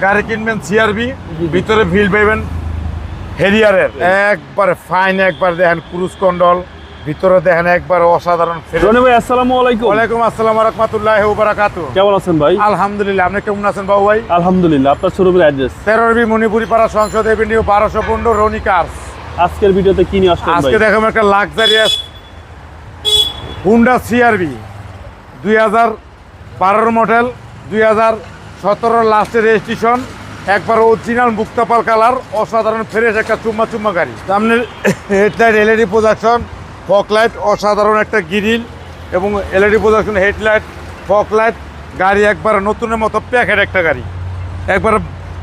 গাড়ি কিনবেন সিআরবি, ভিতরে ফিল পাইবেন হেরিয়ারের, একবার ফাইন, একবার দেখেন ক্রুজ কন্ট্রোল, ভিতরে দেখেন একবার অসাধারণ। রনি ভাই আসসালামু আলাইকুম। ওয়ালাইকুম আসসালাম ওয়া রাহমাতুল্লাহি ওয়া বারাকাতুহু। কেমন আছেন ভাই? আলহামদুলিল্লাহ, আপনি কেমন আছেন বাবু ভাই? আলহামদুলিল্লাহ। আপনার শোরুমের অ্যাড্রেস? 13 মণিপুরি পাড়া, সংসদ এভিনিউ, 1215, রনি কার্স। আজকের ভিডিওতে কি নিয়ে আসছেন ভাই? আজকে দেখাবো একটা লাক্সারিয়াস হুন্ডা সিআরবি 2012 মডেল, 2017 লাস্টের রেজিস্ট্রেশন, একবার অরিজিনাল মুক্তাপাল কালার, অসাধারণ ফ্রেশ একটা চুম্মা চুম্মা গাড়ি। সামনের headlight LED projection, fog light, অসাধারণ একটা গ্রিল এবং LED projection headlight, fog light, গাড়ি একবার নতুনের মতো প্যাকেট একটা গাড়ি। একবার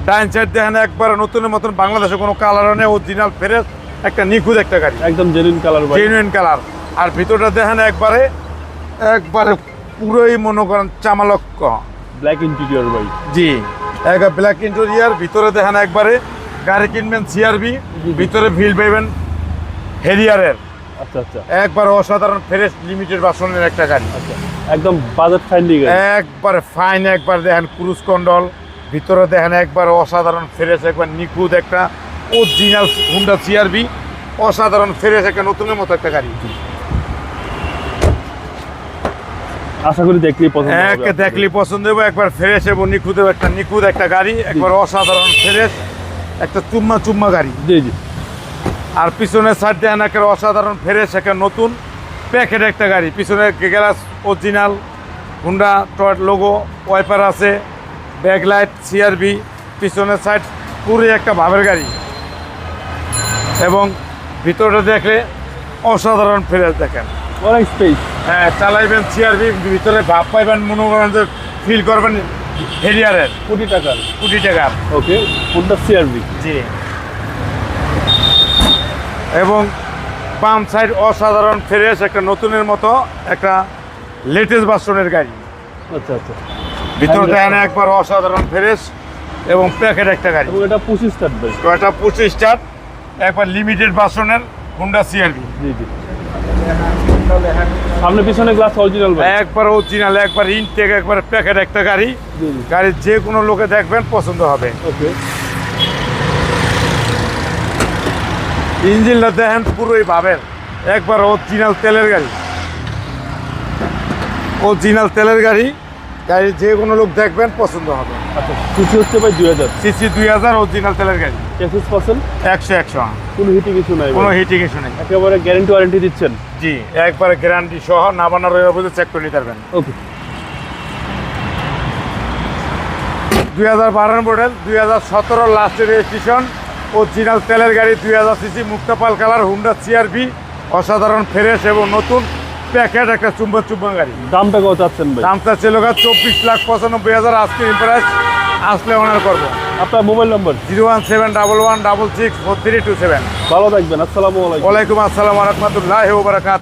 ডাইন সাইড দেখেন, একবার নতুনের মতন, বাংলাদেশে কোনো কালার নেই, অরিজিনাল ফ্রেশ একটা নিখুঁত একটা গাড়ি, একদম জেনুইন কালার ভাই। Genuine colour. আর ভিতরটা দেখেন একবারে পুরোই মনে করেন চামালক্য ব্ল্যাক ইন্টেরিয়র ভাই। জি, একবার ব্ল্যাক ইন্টেরিয়ার। ভিতরে দেখেন একবারে গাড়ি কিনবেন সিআরবি, ভিতরে ফিল পাইবেন হেরিয়ারের, আচ্ছা আচ্ছা, একবার অসাধারণ ফ্রেশ লিমিটেড ভার্সনের একটা গাড়ি, আচ্ছা একদম বাজেট ফ্রেন্ডলি গাড়ি, একবার ফাইন, একবার দেখেন ক্রুজ কন্ট্রোল, ভিতরে দেখেন একবার অসাধারণ ফ্রেশ, একবার নিখুঁত একটা অরিজিনাল হুন্ডা সিআরবি, অসাধারণ ফ্রেশ একটা নতুনের মতো একটা গাড়ি। আশা করি দেখলেই পছন্দ হবে। দেখলেই পছন্দ হবে, একবার ফ্রেশ এবং নিখুঁত একটা গাড়ি, একবার অসাধারণ ফ্রেশ একটা চুম্মা চুম্মা গাড়ি। জি জি। আর পিছনের সাইড দেখেন একটা অসাধারণ ফ্রেশ একটা নতুন প্যাকেট একটা গাড়ি। পিছনে glass original Honda Toyota logo, wiper আছে, ব্যাকলাইট সিআরবি, পিছনের সাইড পুরো একটা ভাবের গাড়ি এবং ভিতরটা দেখলে অসাধারণ ফ্রেশ দেখেন, অনেক স্পেস। হ্যাঁ, চালাইবেন সিআরবি, ভিতরে ভাব পাইবেন, মনে করেন যে ফিল করবেন হেরিয়ারের কোটি টাকার। ওকে, হুন্ডা সিআরভি। জি। এবং বাম সাইড অসাধারণ ফ্রেশ একটা নতুনের মতো একটা লেটেস্ট ভার্সনের গাড়ি। আচ্ছা আচ্ছা, ভিতরে দেখেন একবার অসাধারণ ফ্রেশ এবং প্যাকেট একটা গাড়ি। এবং এটা 25 স্টার্ট ভাই। তো এটা 25 স্টার, একবার লিমিটেড ভার্সনের হুন্ডা সিআরভি। জি জি। সামনে পিছনে গ্লাস অরিজিনাল ভাই, একবার অরিজিনাল, একবার ইনটেক, একবার প্যাকেট একটা গাড়ি। জি জি। গাড়ির যে কোনো লোকে দেখবেন পছন্দ হবে। ওকে। ইঞ্জিনটা দেখেন পুরোই ভাবেন, একবার অরিজিনাল তেলের গাড়ি, অরিজিনাল তেলের গাড়ি। গাড়ি যে কোনো লোক দেখবেন পছন্দ হবে। আচ্ছা, সিসি হচ্ছে ভাই 2000, সিসি 2000, অরিজিনাল তেলের গাড়ি, 25%, 100 কোনো হিটিং কিছু নাই, কোনো হিটিং ইস্যু নেই। একেবারে গ্যারান্টি ওয়ারেন্টি দিচ্ছেন? জি, একবারে গ্যারান্টি সহ, না বানার চেক করে নিতে পারবেন। ওকে। 2012 মডেল, 2017 লাস্টের রেজিস্ট্রেশন, অরিজিনাল তেলের গাড়ি, 2000 সিসি, মুক্তাপাল কালার, হুন্ডা সিআরভি, অসাধারণ ফ্রেশ এবং নতুন প্যাকেট একটা চুম্বন গাড়ি। দামটা কত চাচ্ছেন ভাই? দামটা ছিল 24,95,000, আজকে প্রাইস আসলে অনার করবো। আপনার মোবাইল নম্বর? 01711664327। ভালো থাকবেন। আসসালামু আলাইকুম। ওয়ালাইকুম আসসালাম ওয়া রাহমাতুল্লাহি ওয়া বারাকাতুহু।